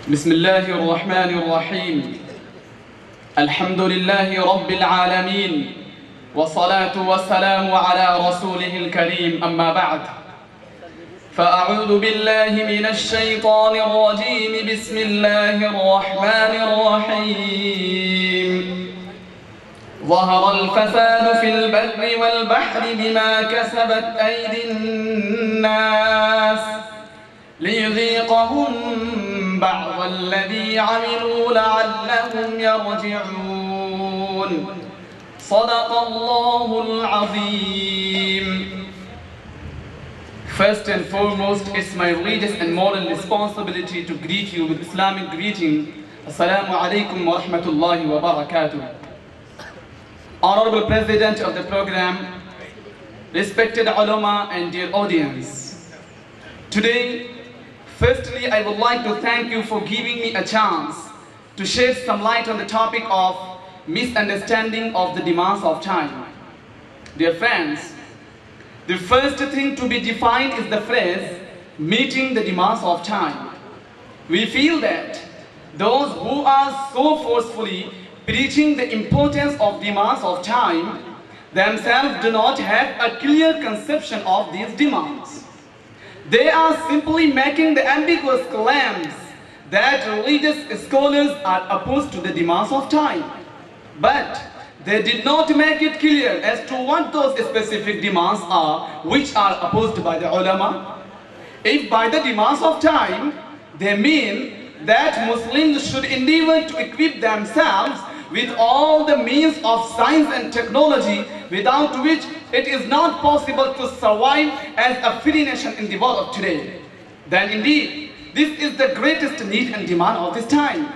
بسم الله الرحمن الرحيم الحمد لله رب العالمين والصلاة والسلام على رسوله الكريم أما بعد فأعوذ بالله من الشيطان الرجيم بسم الله الرحمن الرحيم ظهر الفساد في البر والبحر بما كسبت أيدي الناس ليذيقهم بعض الذي عملوا لعلهم يرجعون صدق الله العظيم. First and foremost, it's my religious and moral responsibility to greet you with Islamic greeting. Assalamu alaikum wa rahmatullahi wa barakatuh. Honorable President of the program, respected ulama and dear audience. Today, firstly, I would like to thank you for giving me a chance to shed some light on the topic of misunderstanding of the demands of time. Dear friends, the first thing to be defined is the phrase, meeting the demands of time. We feel that those who are so forcefully preaching the importance of demands of time themselves do not have a clear conception of these demands. They are simply making the ambiguous claims that religious scholars are opposed to the demands of time. But they did not make it clear as to what those specific demands are which are opposed by the ulama. If by the demands of time, they mean that Muslims should endeavor to equip themselves with all the means of science and technology without which it is not possible to survive as a free nation in the world of today, then indeed this is the greatest need and demand of this time.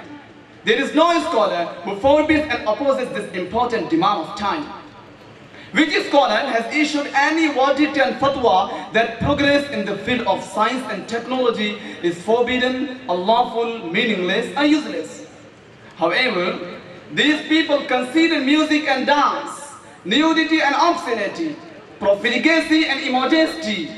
There is no scholar who forbids and opposes this important demand of time. Which scholar has issued any verdict and fatwa that progress in the field of science and technology is forbidden, unlawful, meaningless, or useless? However, these people consider music and dance, nudity and obscenity, profligacy and immodesty,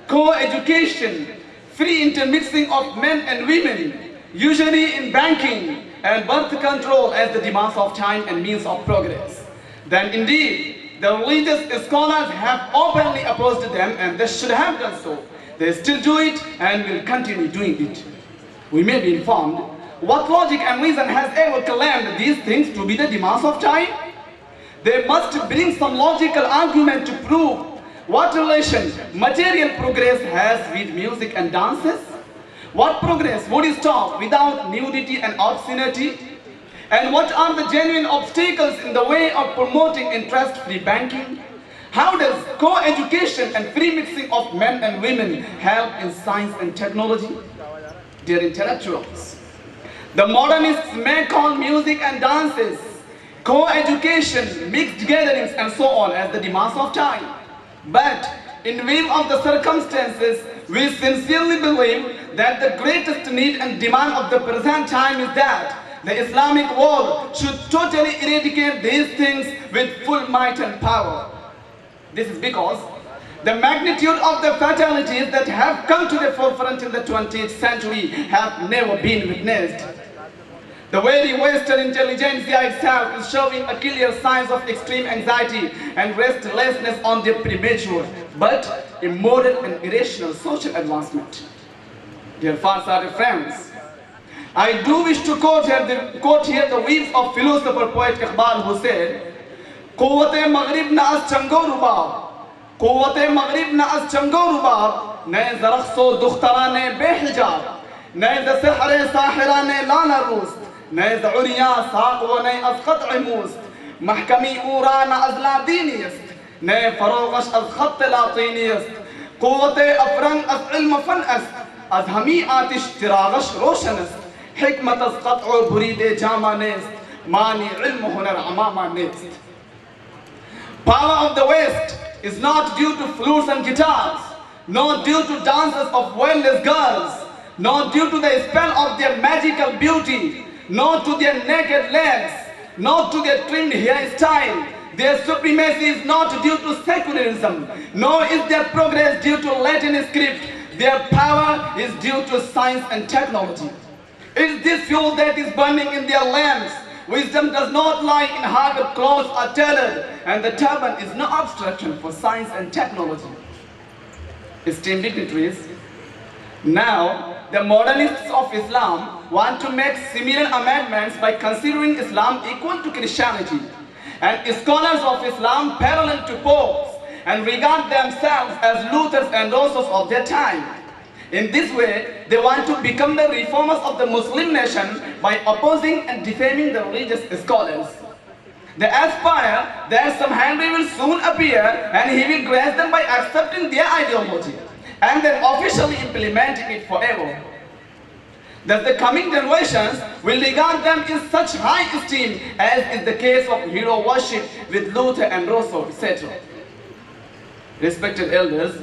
co-education, free intermixing of men and women, usually in banking, and birth control as the demands of time and means of progress. Then indeed, the religious scholars have openly opposed them, and they should have done so. They still do it and will continue doing it. We may be informed, what logic and reason has ever claimed these things to be the demands of time? They must bring some logical argument to prove what relation material progress has with music and dances. What progress would stop without nudity and obscenity? And what are the genuine obstacles in the way of promoting interest-free banking? How does co-education and free mixing of men and women help in science and technology? Dear intellectuals, the modernists may call music and dances, co-education, mixed gatherings and so on as the demands of time. But in view of the circumstances, we sincerely believe that the greatest need and demand of the present time is that the Islamic world should totally eradicate these things with full might and power. This is because the magnitude of the fatalities that have come to the forefront in the 20th century have never been witnessed. The very Western intelligentsia itself is showing a clear signs of extreme anxiety and restlessness on their premature but immoral and irrational social advancement. Dear far-sighted friends, I do wish to quote here the words of philosopher poet Iqbal who said, "Quwwat-e Maghrib na az chango rubab, Quwwat-e Maghrib na az chango rubab, ne zarakhso dukhtarane behijab, ne za sihre sahirane lana rust, ne za uriya saq wa ne az qat' must, mahkami urana az ladini ist, ne farogash az khatt latini ist, Quwwat-e afran az ilm fan ist, az hami atish tiragash roshan ist, حكمة قطع بريد جاما نست ماني علم هنر عماما نست." Power of the West is not due to flutes and guitars, nor due to dances of wellness girls, nor due to the spell of their magical beauty, nor to their naked legs, nor to their trimmed hairstyle. Their supremacy is not due to secularism, nor is their progress due to Latin script. Their power is due to science and technology. It's this fuel that is burning in their lamps. Wisdom does not lie in how the clothes are tailored, and the turban is no obstruction for science and technology. Esteemed dignitaries, now the modernists of Islam want to make similar amendments by considering Islam equal to Christianity, and scholars of Islam parallel to popes, and regard themselves as Luthers and Rousseaus of their time. In this way, they want to become the reformers of the Muslim nation by opposing and defaming the religious scholars. They aspire that some Henry will soon appear and he will grace them by accepting their ideology and then officially implementing it forever. Thus the coming generations will regard them in such high esteem as is the case of hero worship with Luther and Rousseau, etc. Respected elders,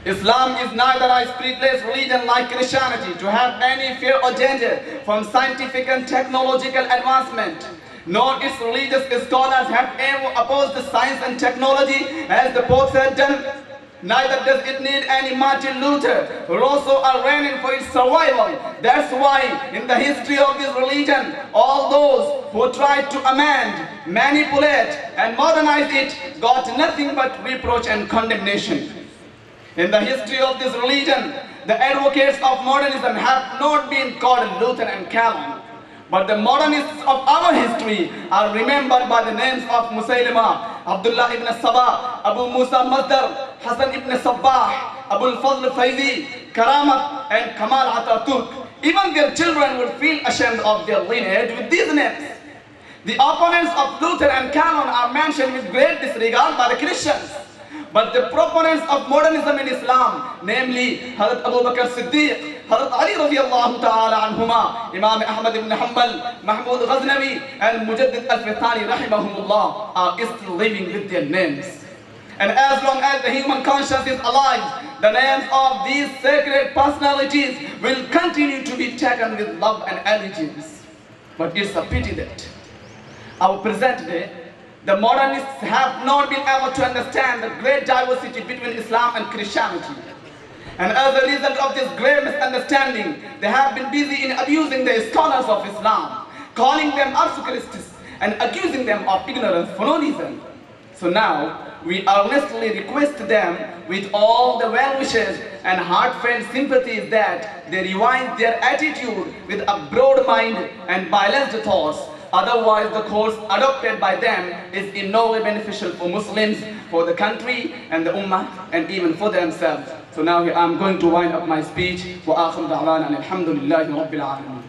Islam is neither a spiritless religion like Christianity to have any fear or danger from scientific and technological advancement, nor its religious scholars have ever opposed the science and technology as the popes had done. Neither does it need any Martin Luther, Rousseau are reigning for its survival. That's why in the history of this religion, all those who tried to amend, manipulate and modernize it got nothing but reproach and condemnation. In the history of this religion, the advocates of modernism have not been called Luther and Calvin, but the modernists of our history are remembered by the names of Musaylima, Abdullah ibn Sabah, Abu Musa Mazdar, Hassan ibn Sabbah, Abul Fazl Faizi, Karamat and Kamal Ataturk. Even their children would feel ashamed of their lineage with these names. The opponents of Luther and Calvin are mentioned with great disregard by the Christians. But the proponents of modernism in Islam, namely Hazrat Abu Bakr Siddiq, Hazrat Ali radiallahu ta'ala anhuma, Imam Ahmad ibn Hanbal, Mahmud Ghaznavi and Mujaddid al-Fithani rahimahumullah, are still living with their names. And as long as the human conscience is alive, the names of these sacred personalities will continue to be taken with love and allegiance. But it's a pity that our present day, the modernists have not been able to understand the great diversity between Islam and Christianity. And as a result of this grave misunderstanding, they have been busy in abusing the scholars of Islam, calling them obscurists and accusing them of ignorance for no reason. So now, we earnestly request them with all the well wishes and heartfelt sympathies that they revise their attitude with a broad mind and balanced thoughts. Otherwise, the course adopted by them is in no way beneficial for Muslims, for the country and the Ummah, and even for themselves. So now I'm going to wind up my speech. وآخر دعوانا الحمد لله رب العالمين.